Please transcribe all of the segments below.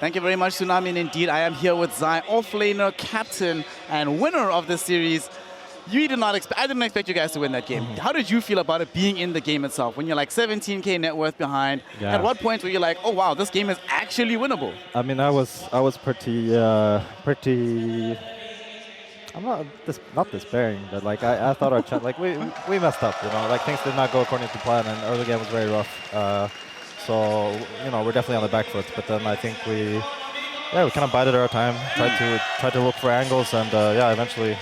Thank you very much, Tsunami. And indeed, I am here with ZAI, offlaner, captain, and winner of this series. I didn't expect you guys to win that game. How did you feel about it being in the game itself? When you're like 17K net worth behind, at what point were you like, oh wow, this game is actually winnable? I mean, I was pretty. I'm not despairing, but like I thought our chat, like we messed up, you know, like things did not go according to plan, and early game was very rough. So you know, we're definitely on the back foot. But then I think we kind of bided our time, tried to look for angles, and eventually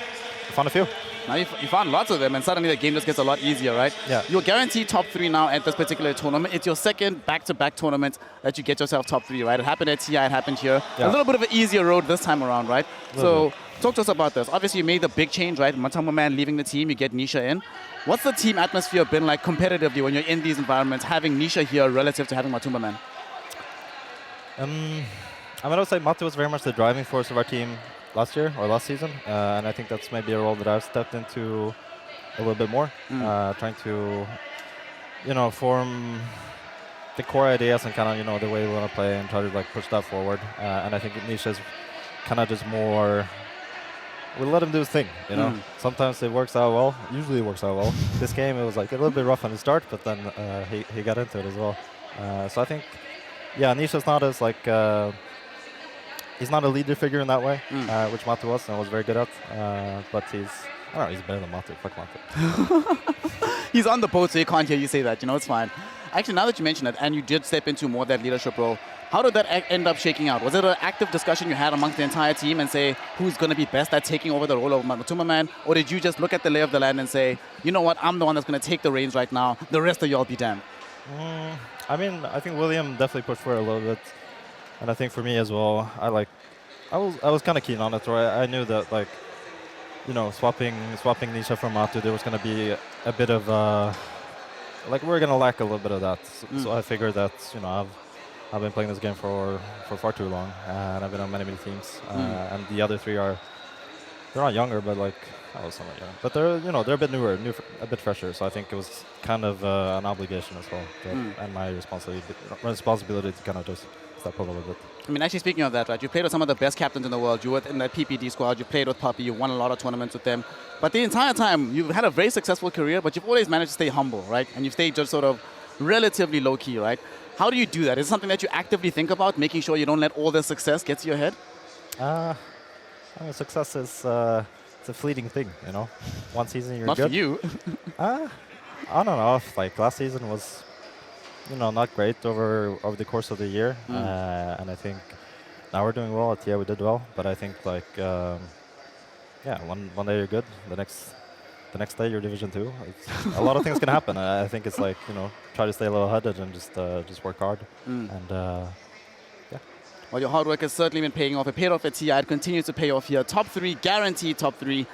found a few. Now you found lots of them, and suddenly the game just gets a lot easier, right? Yeah. You're guaranteed top 3 now at this particular tournament. It's your second back-to-back tournament that you get yourself top 3, right? It happened at TI, it happened here. Yeah. A little bit of an easier road this time around, right? So talk to us about this. Obviously, you made the big change, right? Matuma Man leaving the team, you get NISHA in. What's the team atmosphere been like competitively when you're in these environments, having NISHA here relative to having Matuma Man? I mean, I would say MATU was very much the driving force of our team last year or last season, and I think that's maybe a role that I've stepped into a little bit more, trying to, you know, form the core ideas and kind of, you know, the way we want to play and try to like push that forward. And I think NISHA's kind of just more, we let him do his thing, you know. Sometimes it works out well, usually it works out well. This game it was like a little bit rough on the start, but then he got into it as well. So I think, yeah, NISHA's not as like, he's not a leader figure in that way, which MATU was and was very good at. But I don't know, he's better than MATU. Fuck MATU. He's on the boat, so he can't hear you say that. You know, it's fine. Actually, now that you mention it, and you did step into more of that leadership role, how did that end up shaking out? Was it an active discussion you had amongst the entire team and say who's going to be best at taking over the role of Matuma Man? Or did you just look at the lay of the land and say, you know what, I'm the one that's going to take the reins right now. The rest of y'all be damned. I mean, I think William definitely pushed for it a little bit. And I think for me as well, I was kind of keen on it. So I knew that, like, you know, swapping NISHA from MATU, there was going to be a bit of like we're going to lack a little bit of that. So I figured that, you know, I've been playing this game for far too long, and I've been on many teams. And the other 3 they're not younger, but like I was somewhat young. But they're, you know, they're a bit newer, a bit fresher. So I think it was kind of an obligation as well, and my responsibility to kind of just step up a little bit. I mean, actually speaking of that, right, you played with some of the best captains in the world. You were in the PPD squad, you played with Puppy, you won a lot of tournaments with them. But the entire time, you've had a very successful career, but you've always managed to stay humble, right? And you've stayed just sort of relatively low-key, right? How do you do that? Is it something that you actively think about, making sure you don't let all the success get to your head? I mean, success is it's a fleeting thing, you know? One season you're Not good. for you. I don't know. Like last season was, you know, not great over the course of the year, and I think now we're doing well. At TI we did well, but I think like one day you're good, the next day you're Division 2. A lot of things can happen. I think it's like, you know, try to stay level-headed and just work hard. And Well, your hard work has certainly been paying off. It paid off at TI. It continues to pay off here. Top 3, guaranteed top 3.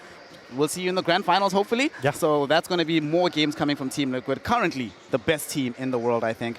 We'll see you in the grand finals, hopefully. Yeah. So that's going to be more games coming from Team Liquid. Currently, the best team in the world, I think.